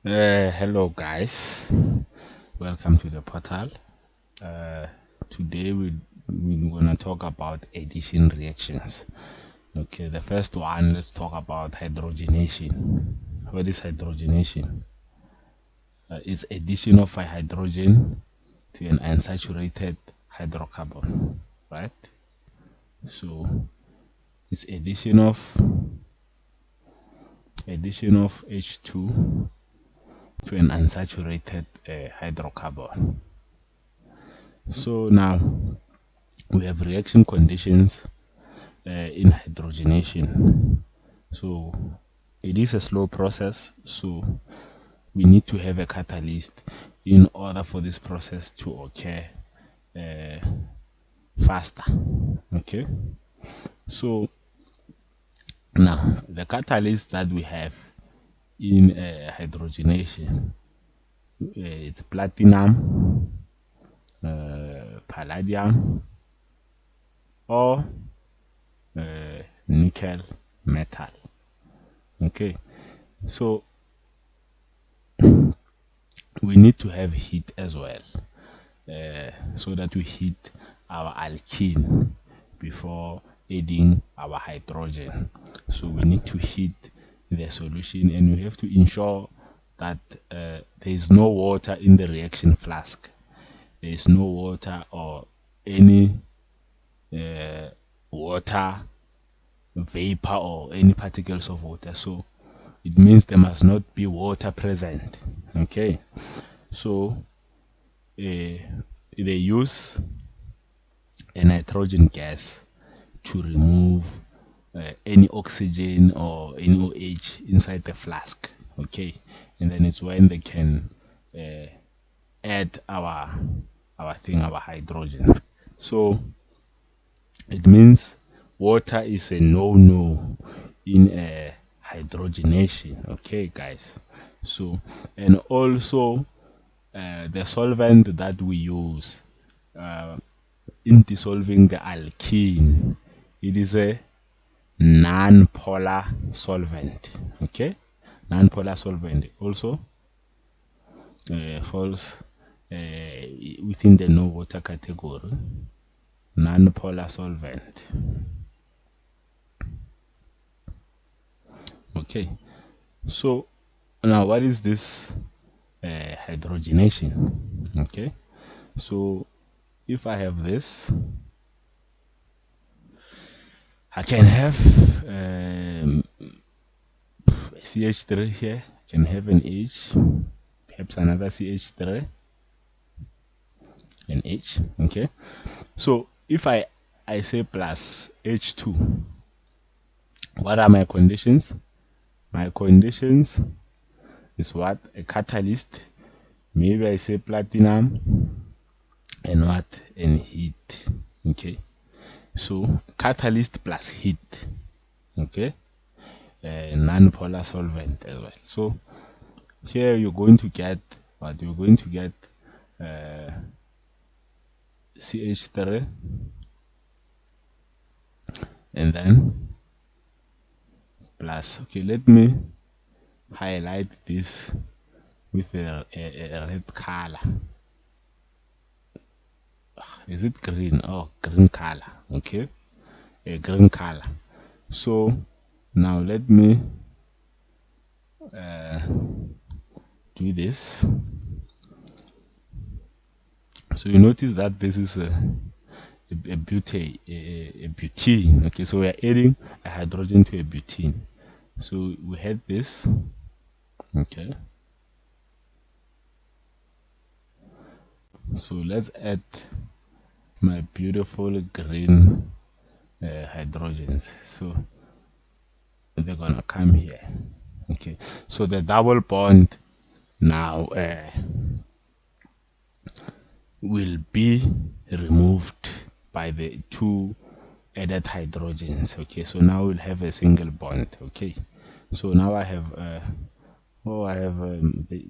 Hello guys, welcome to the portal. Uh, Today we're gonna talk about addition reactions. Okay, the first one, let's talk about hydrogenation. What is hydrogenation? It's addition of a hydrogen to an unsaturated hydrocarbon, right? So it's addition of H2 to an unsaturated hydrocarbon. So now we have reaction conditions in hydrogenation. So it is a slow process, so we need to have a catalyst in order for this process to occur uh, faster. Okay, so now the catalyst that we have in hydrogenation, it's platinum, palladium, or nickel metal. Okay, so we need to have heat as well, so that we heat our alkene before adding our hydrogen. So we need to heat the solution, and we have to ensure that there is no water in the reaction flask. There is no water or any water vapor or any particles of water. So it means there must not be water present. Okay, so they use a nitrogen gas to remove any oxygen or any OH inside the flask. Okay, and then it's when they can add our hydrogen. So it means water is a no-no in hydrogenation. Okay, guys. So, and also the solvent that we use in dissolving the alkene, it is a non-polar solvent. Okay, non-polar solvent also falls within the no water category. Non-polar solvent. Okay, so now what is this hydrogenation? Okay, so if I have this, I can have CH3 here, can have an H, perhaps another CH3, an H. Okay, so if I say plus H2, what are my conditions? My conditions is what? A catalyst. Maybe I say platinum and what? And heat. Okay, so catalyst plus heat. Okay, non-polar solvent as well. So here you're going to get what? You're going to get CH3, and then plus. Okay, let me highlight this with a red color. Is it green? Oh, green color. Okay, a green color. So now let me do this. So you notice that this is a butane. Okay, so we are adding a hydrogen to a butane. So we had this. Okay, so let's add my beautiful green hydrogens. So they're gonna come here. Okay, so the double bond now will be removed by the two added hydrogens. Okay, so now we'll have a single bond. Okay, so now I have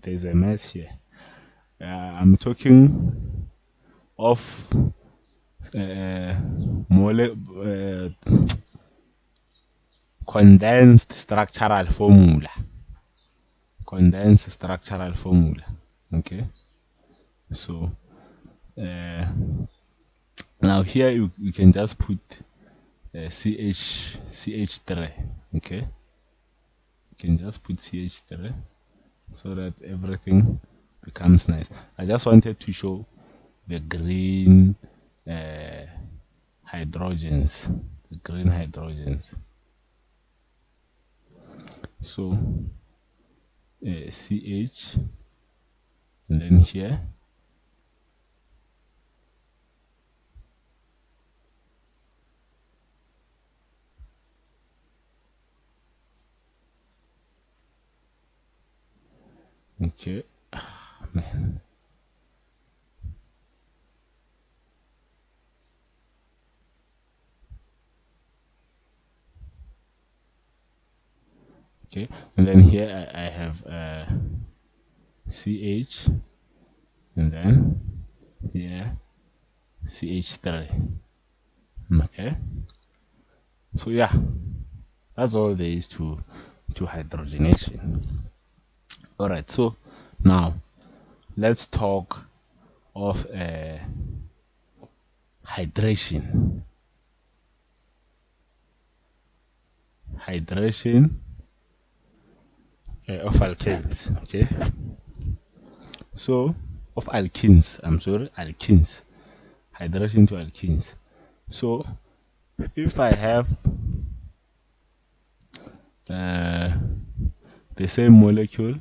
there's a mess here. I'm talking of condensed structural formula. condensed structural formula. Okay, so now here you can just put CH3. Okay, you can just put CH3 so that everything becomes nice. I just wanted to show the green hydrogens, the green hydrogens. So CH, and then here okay. Man. Okay, and then here I have CH, and then here CH3. Okay, so yeah, that's all there is to hydrogenation. All right, so now let's talk of hydration. Hydration of alkanes. Okay, so of alkenes. I'm sorry, alkenes. Hydration to alkenes. So if I have uh, the same molecule,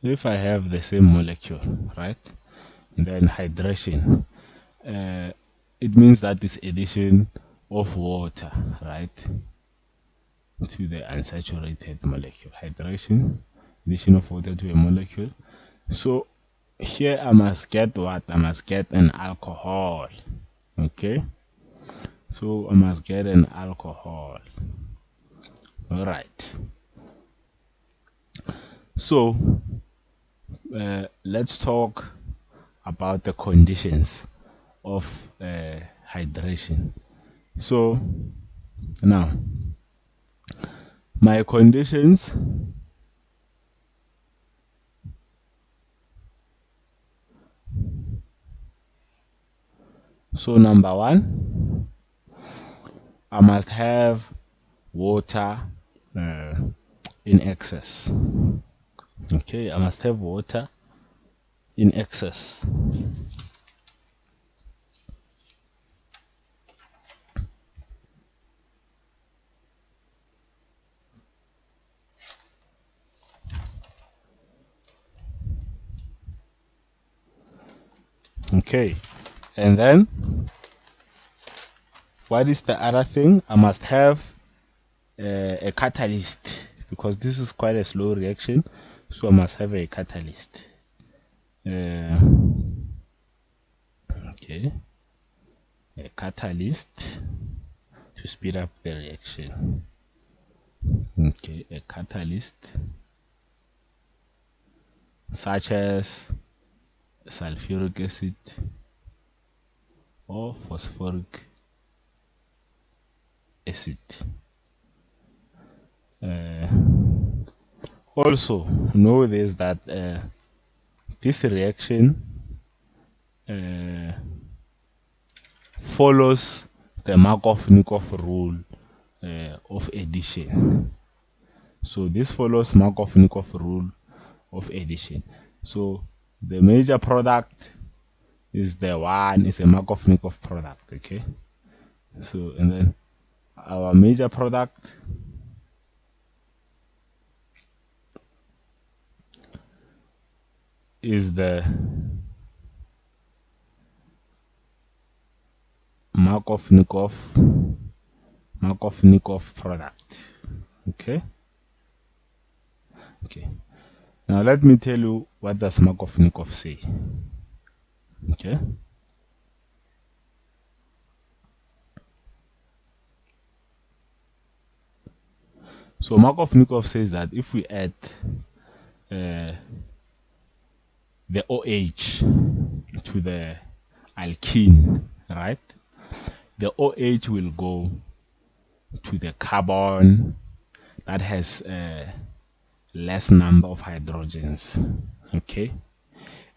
if I have the same molecule, right, and then hydration, it means that it's addition of water, right, to the unsaturated molecule. Hydration, addition of water to a molecule. So here I must get what? I must get an alcohol. Okay, so I must get an alcohol. All right. So let's talk about the conditions of hydration. So now my conditions, so number one, I must have water uh, in excess. Okay, I must have water in excess. Okay, and then what is the other thing? I must have a catalyst, because this is quite a slow reaction, so I must have a catalyst. Uh, okay, a catalyst to speed up the reaction. Okay, a catalyst such as sulfuric acid or phosphoric acid. Uh, Also know this, that this reaction uh, follows the Markov-Nikov rule of addition. So this follows Markov-Nikov rule of addition. So the major product is the one, is a Markov-Nikov product. Okay, so and then our major product is the Markov-Nikov product. Okay, okay, now let me tell you what does Markov-Nikov say. Okay, so Markov-Nikov says that if we add the OH to the alkene, right? The OH will go to the carbon that has less number of hydrogens, okay?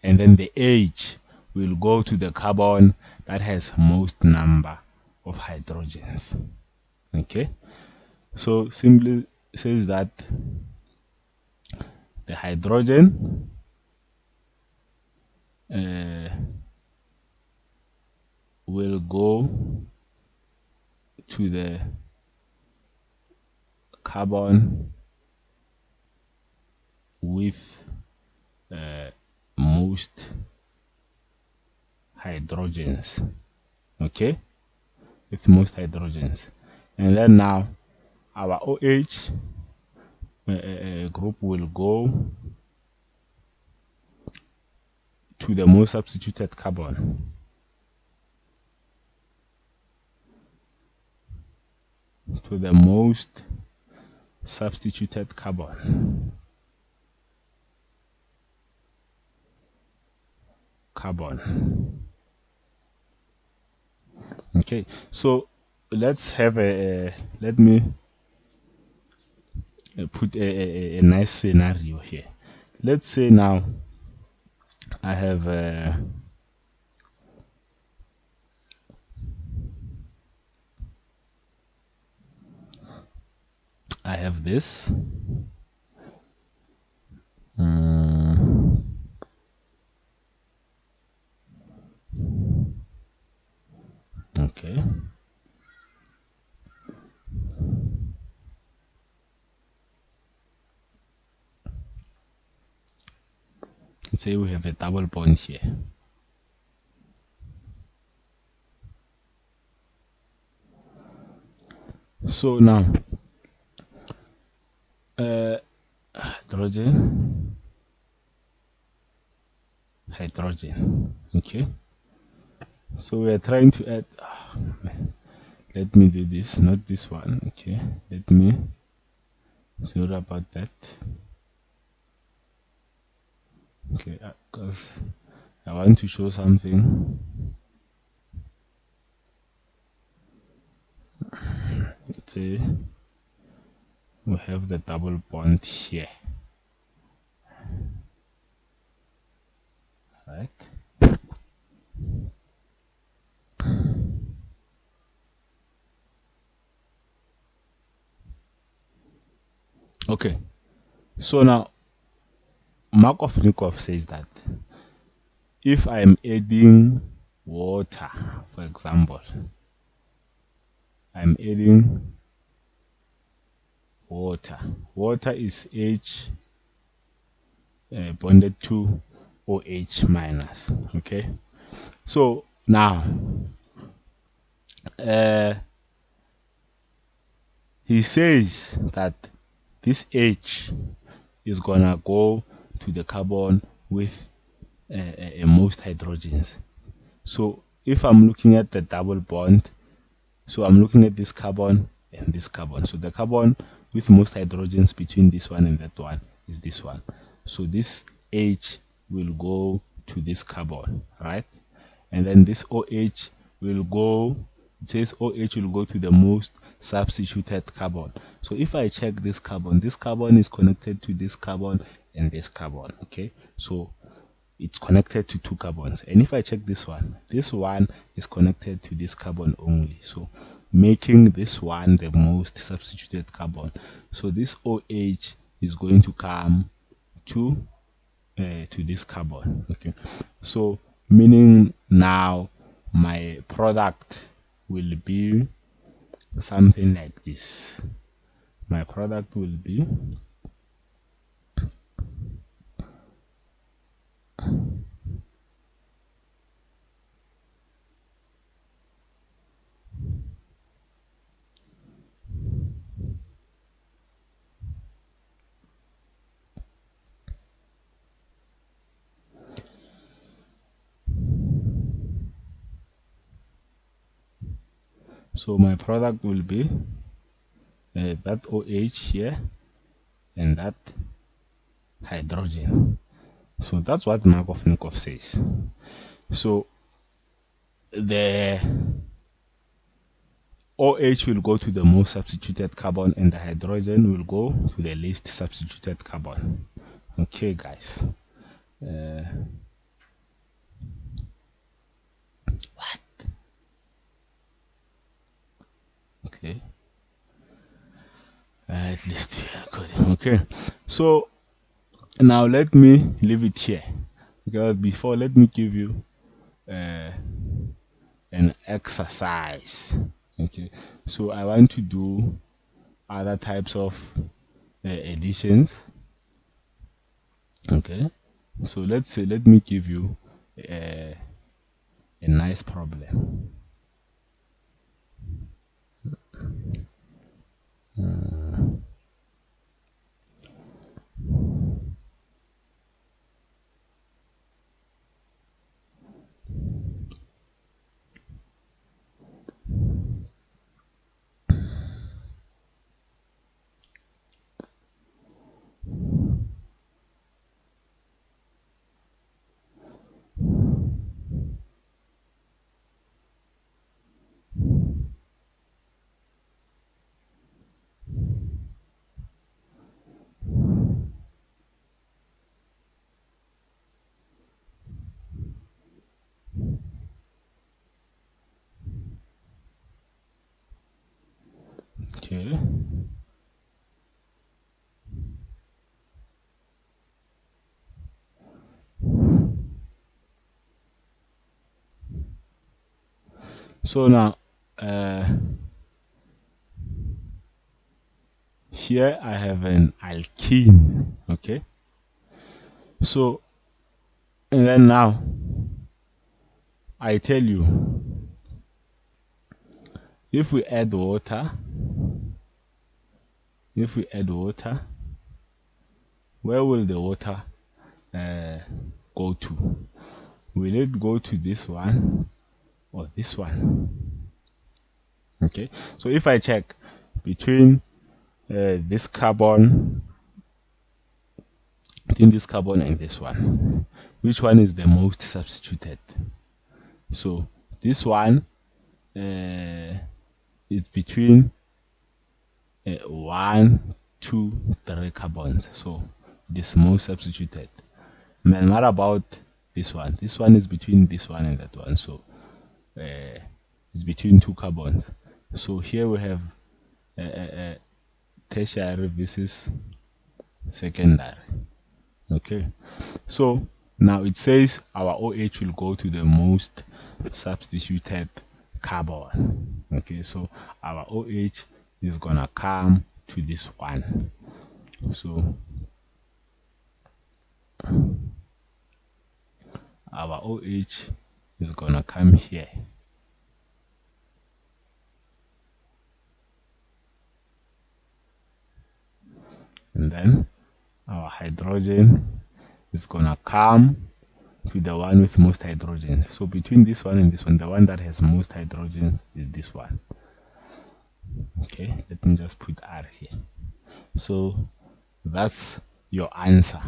And then the H will go to the carbon that has most number of hydrogens, okay? So simply says that the hydrogen will go to the carbon with most hydrogens, okay, with most hydrogens. And then now our OH group will go to the most substituted carbon, to the most substituted carbon, okay. So let's have let me put a nice scenario here. Let's say now I have this. Okay. Say we have a double bond here. So now hydrogen, okay. So we are trying to add let me do this, not this one, okay. Let me sorry about that, okay, because I want to show something. Let's say we have the double bond here, right? Okay, so now Markov-Nikov says that if I am adding water, for example, I'm adding water. Water is H bonded to OH minus, okay? So now he says that this H is gonna go to the carbon with most hydrogens. So if I'm looking at the double bond, so I'm looking at this carbon and this carbon. So the carbon with most hydrogens between this one and that one is this one. So this H will go to this carbon, right? And then this OH will go, it says OH will go to the most substituted carbon. So if I check this carbon is connected to this carbon and this carbon, okay? So it's connected to two carbons. And if I check this one is connected to this carbon only, so making this one the most substituted carbon. So this OH is going to come to this carbon, okay? So meaning now my product will be something like this. My product will be so my product will be that OH here and that hydrogen. So that's what Markov says. So the OH will go to the most substituted carbon and the hydrogen will go to the least substituted carbon. Okay, guys. What? Okay. At least we are coding. Okay. So now let me leave it here. Because before, let me give you an exercise. Okay. So I want to do other types of additions. Okay. So let's say, let me give you a nice problem. Okay. So now here I have an alkene. Okay. So and then now I tell you, if we add water, where will the water go to? Will it go to this one or this one? Okay. So if I check between this carbon, and this one, which one is the most substituted? So this one is between 1, 2, 3 carbons, so this most substituted. And what about this one? This one is between this one and that one, so it's between 2 carbons. So here we have tertiary versus secondary. Okay, so now it says our OH will go to the most substituted carbon. Okay, so our OH is gonna come to this one. So our OH is gonna come here. And then our hydrogen is gonna come to the one with most hydrogen. So between this one and this one, the one that has most hydrogen is this one. Okay, let me just put R here. So that's your answer.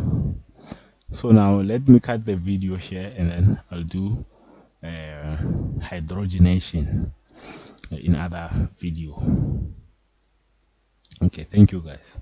So now let me cut the video here and then I'll do hydrogenation in other video. Okay, thank you guys.